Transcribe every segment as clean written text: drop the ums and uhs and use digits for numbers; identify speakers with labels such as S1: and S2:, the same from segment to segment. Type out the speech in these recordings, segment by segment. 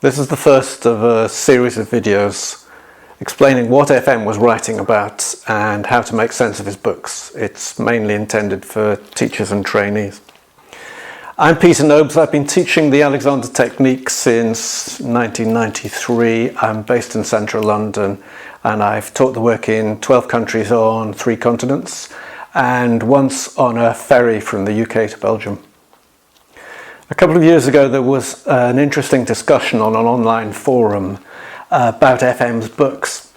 S1: This is the first of a series of videos explaining what FM was writing about and how to make sense of his books. It's mainly intended for teachers and trainees. I'm Peter Nobes. I've been teaching the Alexander technique since 1993. I'm based in central London and I've taught the work in 12 countries on 3 continents and once on a ferry from the UK to Belgium. A couple of years ago there was an interesting discussion on an online forum about FM's books.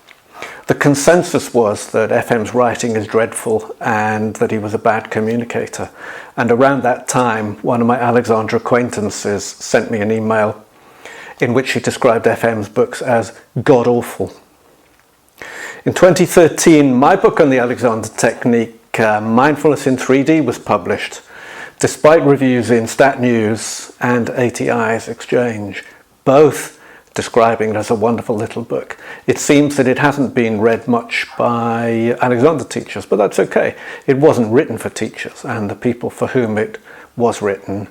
S1: The consensus was that FM's writing is dreadful and that he was a bad communicator. And around that time, one of my Alexander acquaintances sent me an email in which he described FM's books as god-awful. In 2013, my book on the Alexander technique, Mindfulness in 3D, was published, despite reviews in Stat News and ATI's Exchange, both describing it as a wonderful little book. It seems that it hasn't been read much by Alexander teachers, but that's okay. It wasn't written for teachers, and the people for whom it was written,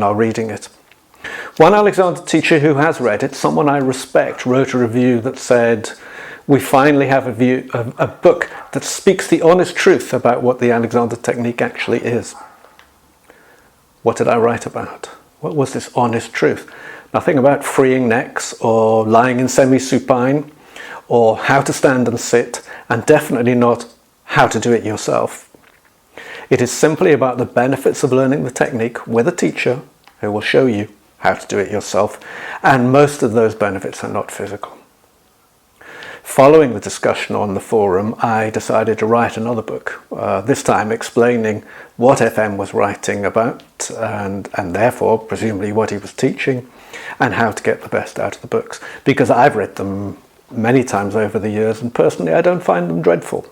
S1: are reading it. One Alexander teacher who has read it, someone I respect, wrote a review that said, "We finally have a book that speaks the honest truth about what the Alexander technique actually is." What did I write about? What was this honest truth? Nothing about freeing necks or lying in semi-supine or how to stand and sit, and definitely not how to do it yourself. It is simply about the benefits of learning the technique with a teacher who will show you how to do it yourself, and most of those benefits are not physical. Following the discussion on the forum, I decided to write another book, this time explaining what FM was writing about and therefore presumably what he was teaching and how to get the best out of the books, because I've read them many times over the years and personally I don't find them dreadful.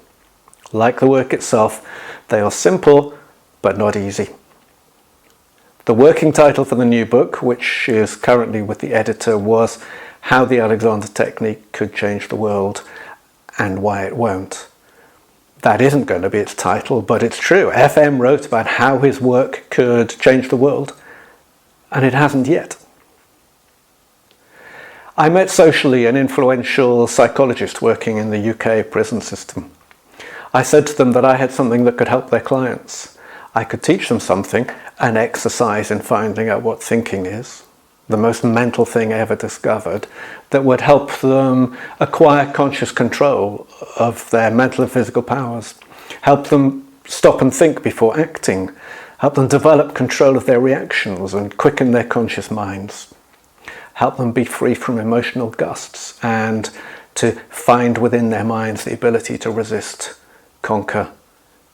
S1: Like the work itself, they are simple but not easy. The working title for the new book, which is currently with the editor, was How the Alexander Technique Could Change the World and Why It Won't. That isn't going to be its title, but it's true. FM wrote about how his work could change the world, and it hasn't yet. I met socially an influential psychologist working in the UK prison system. I said to them that I had something that could help their clients. I could teach them something, an exercise in finding out what thinking is, the most mental thing ever discovered, that would help them acquire conscious control of their mental and physical powers, help them stop and think before acting, help them develop control of their reactions and quicken their conscious minds, help them be free from emotional gusts and to find within their minds the ability to resist, conquer,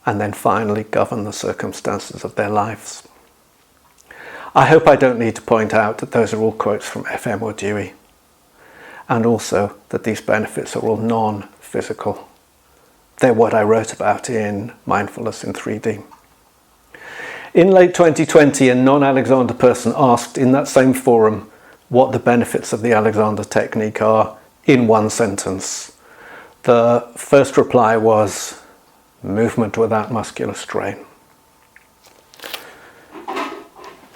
S1: and then finally govern the circumstances of their lives. I hope I don't need to point out that those are all quotes from FM or Dewey, and also that these benefits are all non-physical. They're what I wrote about in Mindfulness in 3D. In late 2020, a non-Alexander person asked in that same forum what the benefits of the Alexander technique are in one sentence. The first reply was movement without muscular strain.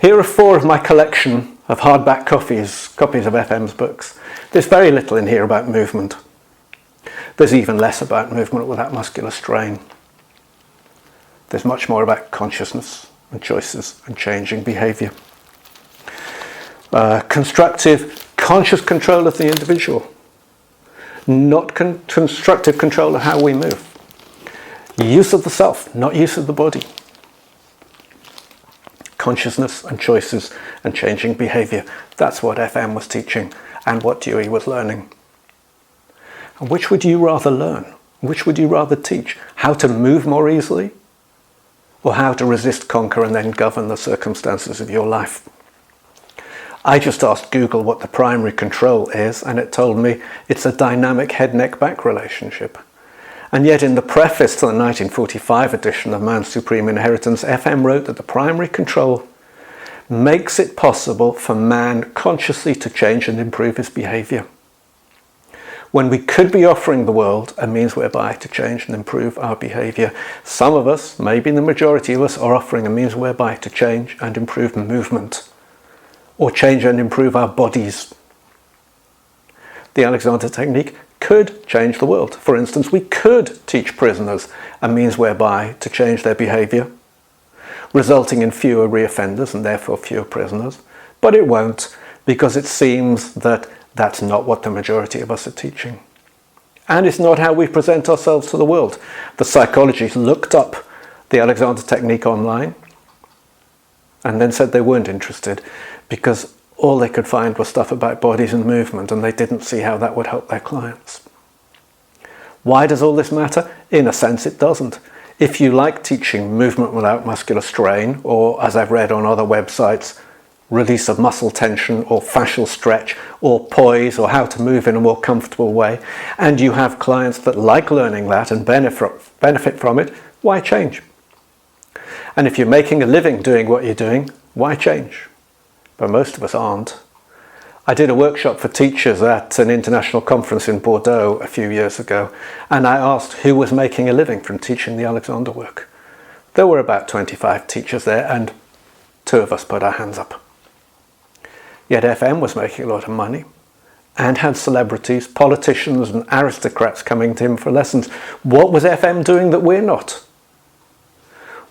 S1: Here are 4 of my collection of hardback copies of FM's books. There's very little in here about movement. There's even less about movement without muscular strain. There's much more about consciousness and choices and changing behaviour. Constructive, conscious control of the individual, not constructive control of how we move. Use of the self, not use of the body. Consciousness and choices and changing behaviour. That's what FM was teaching and what Dewey was learning. And which would you rather learn? Which would you rather teach? How to move more easily? Or how to resist, conquer, and then govern the circumstances of your life? I just asked Google what the primary control is, and it told me it's a dynamic head-neck-back relationship. And yet in the preface to the 1945 edition of Man's Supreme Inheritance, FM wrote that the primary control makes it possible for man consciously to change and improve his behaviour, when we could be offering the world a means whereby to change and improve our behaviour. Some of us, maybe the majority of us, are offering a means whereby to change and improve movement or change and improve our bodies. The Alexander technique could change the world. For instance, we could teach prisoners a means whereby to change their behaviour, resulting in fewer reoffenders and therefore fewer prisoners. But it won't, because it seems that that's not what the majority of us are teaching. And it's not how we present ourselves to the world. The psychologists looked up the Alexander technique online and then said they weren't interested because all they could find was stuff about bodies and movement, and they didn't see how that would help their clients. Why does all this matter? In a sense, it doesn't. If you like teaching movement without muscular strain, or as I've read on other websites, release of muscle tension or fascial stretch or poise or how to move in a more comfortable way, and you have clients that like learning that and benefit from it, why change? And if you're making a living doing what you're doing, why change? But most of us aren't. I did a workshop for teachers at an international conference in Bordeaux a few years ago, and I asked who was making a living from teaching the Alexander work. There were about 25 teachers there, and 2 of us put our hands up. Yet FM was making a lot of money and had celebrities, politicians and aristocrats coming to him for lessons. What was FM doing that we're not?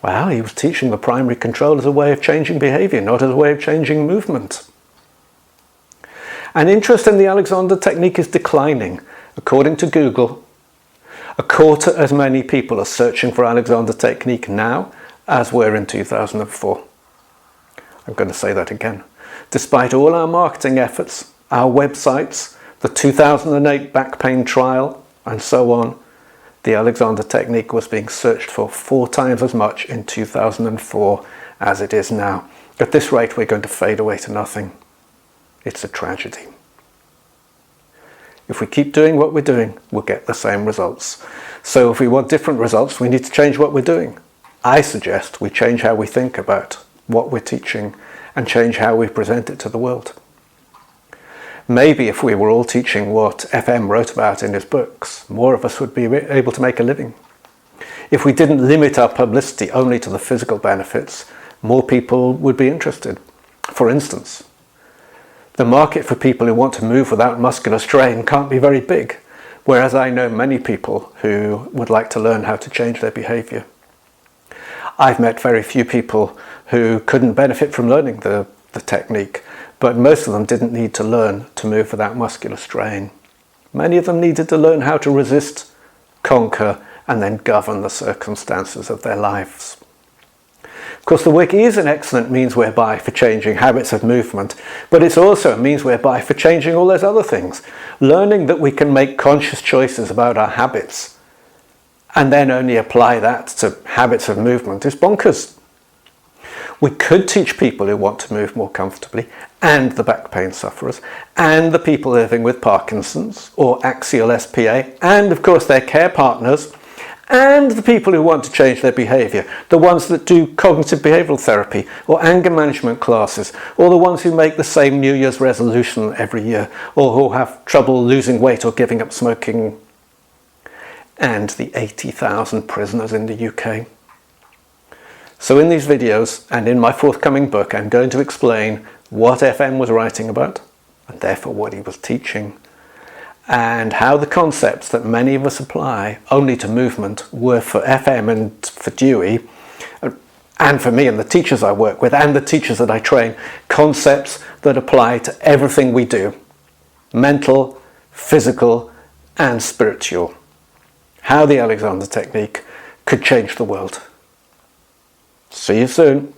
S1: Well, he was teaching the primary control as a way of changing behaviour, not as a way of changing movement. And interest in the Alexander technique is declining. According to Google, 1/4 as many people are searching for Alexander technique now as were in 2004. I'm going to say that again. Despite all our marketing efforts, our websites, the 2008 back pain trial, and so on, the Alexander technique was being searched for 4 times as much in 2004 as it is now. At this rate, we're going to fade away to nothing. It's a tragedy. If we keep doing what we're doing, we'll get the same results. So if we want different results, we need to change what we're doing. I suggest we change how we think about what we're teaching and change how we present it to the world. Maybe if we were all teaching what FM wrote about in his books, more of us would be able to make a living. If we didn't limit our publicity only to the physical benefits, more people would be interested. For instance, the market for people who want to move without muscular strain can't be very big, whereas I know many people who would like to learn how to change their behaviour. I've met very few people who couldn't benefit from learning the technique, but most of them didn't need to learn to move without muscular strain. Many of them needed to learn how to resist, conquer, and then govern the circumstances of their lives. Of course, the wiki is an excellent means whereby for changing habits of movement, but it's also a means whereby for changing all those other things. Learning that we can make conscious choices about our habits and then only apply that to habits of movement is bonkers. We could teach people who want to move more comfortably, and the back pain sufferers, and the people living with Parkinson's or axial SPA, and of course their care partners, and the people who want to change their behaviour, the ones that do cognitive behavioural therapy or anger management classes, or the ones who make the same New Year's resolution every year, or who have trouble losing weight or giving up smoking, and the 80,000 prisoners in the UK. So in these videos and in my forthcoming book, I'm going to explain what FM was writing about, and therefore what he was teaching, and how the concepts that many of us apply only to movement were for FM and for Dewey, and for me and the teachers I work with and the teachers that I train, concepts that apply to everything we do, mental, physical, and spiritual. How the Alexander technique could change the world. See you soon.